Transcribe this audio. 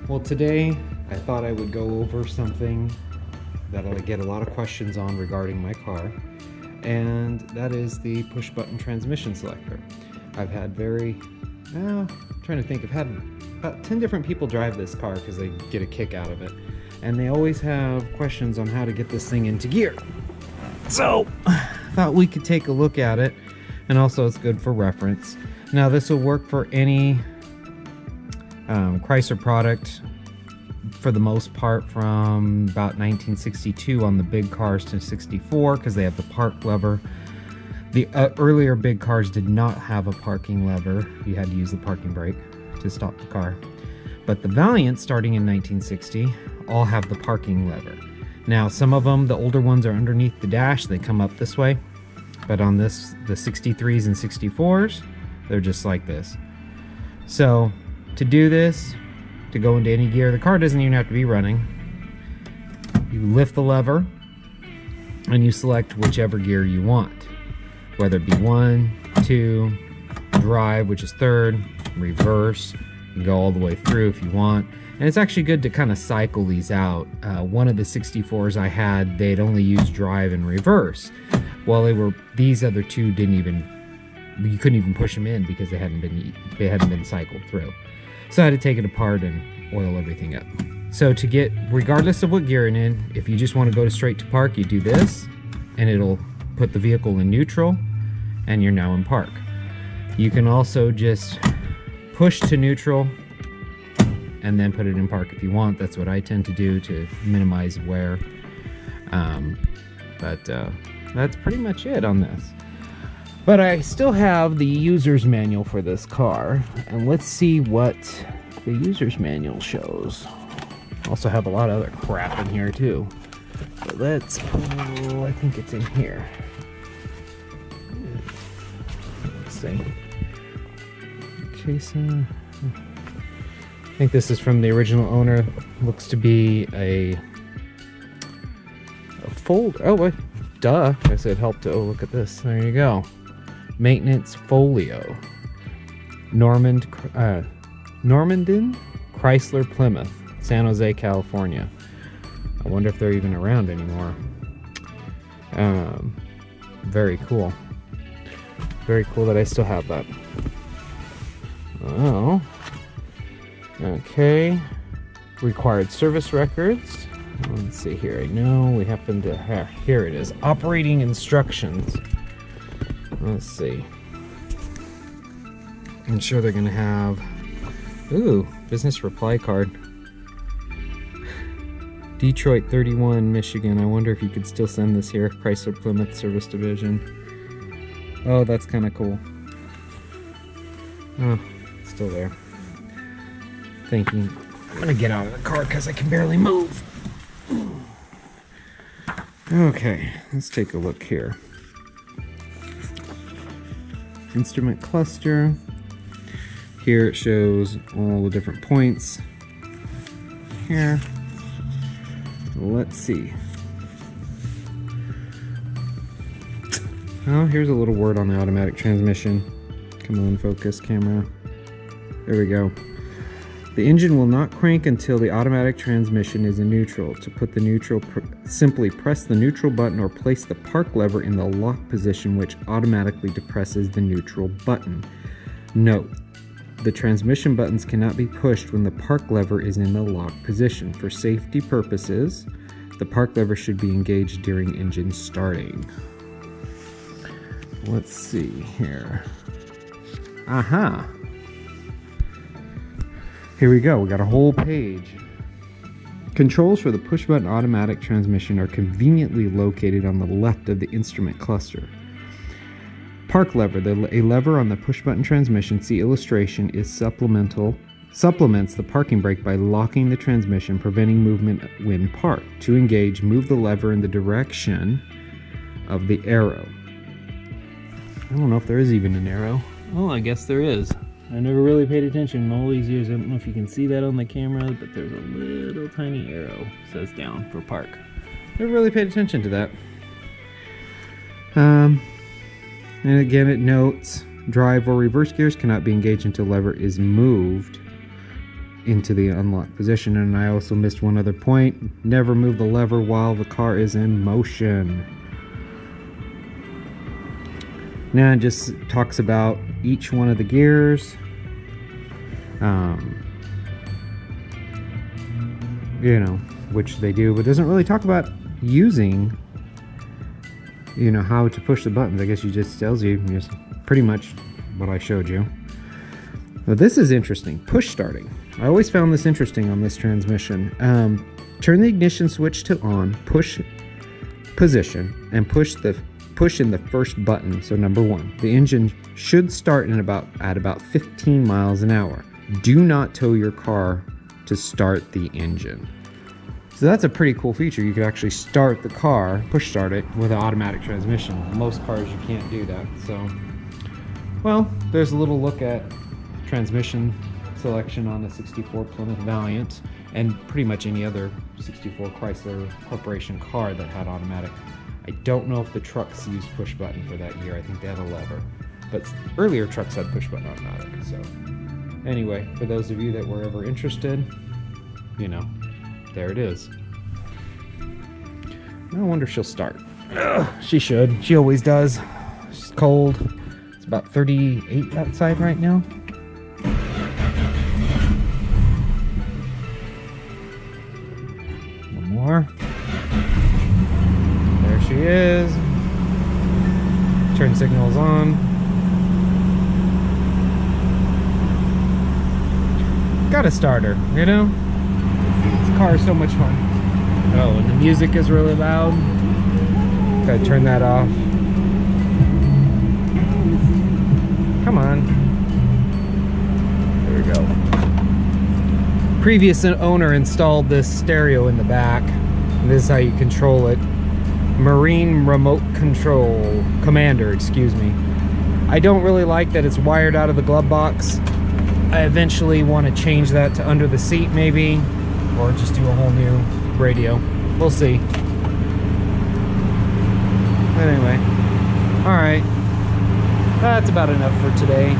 Well, today I thought I would go over something that I get a lot of questions on regarding my car, and that is the push button transmission selector. I've had trying to think, I've had about 10 different people drive this car because they get a kick out of it, and they always have questions on how to get this thing into gear. So I thought we could take a look at it, and also it's good for reference. Now this will work for any Chrysler product for the most part from about 1962 on the big cars to 64 because they have the park lever. The earlier big cars did not have a parking lever. You had to use the parking brake to stop the car. But the Valiant, starting in 1960, all have the parking lever. Now some of them, the older ones, are underneath the dash. They come up this way. But on this, the 63s and 64s, they're just like this. So to do this, to go into any gear, the car doesn't even have to be running. You lift the lever and you select whichever gear you want, whether it be 1, 2, drive, which is third, reverse. You can go all the way through if you want. And it's actually good to kind of cycle these out. One of the 64s I had, they'd only use drive and reverse. Well, these other two you couldn't even push them in because they hadn't been cycled through. So I had to take it apart and oil everything up. So to get, regardless of what gear you're in, if you just want to go straight to park, you do this, and it'll put the vehicle in neutral, and you're now in park. You can also just push to neutral, and then put it in park if you want. That's what I tend to do to minimize wear. That's pretty much it on this. But I still have the user's manual for this car, and let's see what the user's manual shows. Also have a lot of other crap in here too. So let's pull, I think it's in here. Let's see. Okay, so I think this is from the original owner. Looks to be a fold. Oh, wait. Duh. I said help to. Oh, look at this. There you go. Maintenance folio. Normandin, Chrysler Plymouth, San Jose, California. I wonder if they're even around anymore. Very cool. Very cool that I still have that. Oh. Okay. Required service records. Let's see here. I know we happen to have. Here it is. Operating instructions. Let's see. I'm sure they're going to have. Ooh, business reply card. Detroit 31, Michigan. I wonder if you could still send this here. Chrysler Plymouth Service Division. Oh, that's kind of cool. Oh, still there. Thinking, I'm gonna get out of the car because I can barely move. Okay, let's take a look here. Instrument cluster. Here it shows all the different points. Here. Let's see. Oh, here's a little word on the automatic transmission. Come on, focus, camera. There we go. The engine will not crank until the automatic transmission is in neutral. To put the neutral, simply press the neutral button or place the park lever in the lock position, which automatically depresses the neutral button. Note, the transmission buttons cannot be pushed when the park lever is in the lock position. For safety purposes, the park lever should be engaged during engine starting. Let's see here. Aha! Here we go, we got a whole page. Controls for the push-button automatic transmission are conveniently located on the left of the instrument cluster. Park lever, a lever on the push-button transmission, see illustration, supplements the parking brake by locking the transmission, preventing movement when parked. To engage, move the lever in the direction of the arrow. I don't know if there is even an arrow. Oh, I guess there is. I never really paid attention in all these years. I don't know if you can see that on the camera, but there's a little tiny arrow. It says down for park. Never really paid attention to that. And again, it notes drive or reverse gears cannot be engaged until lever is moved into the unlock position. And I also missed one other point. Never move the lever while the car is in motion. Now it just talks about each one of the gears. You know, which they do, but doesn't really talk about using, you know, how to push the buttons. I guess it just tells you just pretty much what I showed you. But this is interesting. Push starting. I always found this interesting on this transmission. Turn the ignition switch to on, push position, and push in the first button. So number 1, the engine should start at about 15 miles an hour. Do not tow your car to start the engine. So that's a pretty cool feature. You could actually start the car, push start it with an automatic transmission. Most cars you can't do that. So, well, there's a little look at transmission selection on the 64 Plymouth Valiant and pretty much any other 64 Chrysler Corporation car that had automatic. I don't know if the trucks used push button for that year. I think they had a lever, but earlier trucks had push button automatic. So anyway, for those of you that were ever interested, you know, there it is. I wonder if she'll start. Ugh, she should. She always does. It's cold. It's about 38 outside right now. One more. There she is. Turn signals on. Gotta start her, you know? This car is so much fun. Oh, and the music is really loud. Gotta turn that off. Come on. There we go. Previous owner installed this stereo in the back. This is how you control it. Marine remote control. Commander, excuse me. I don't really like that it's wired out of the glove box. I eventually want to change that to under the seat maybe, or just do a whole new radio. We'll see. But anyway, all right, that's about enough for today.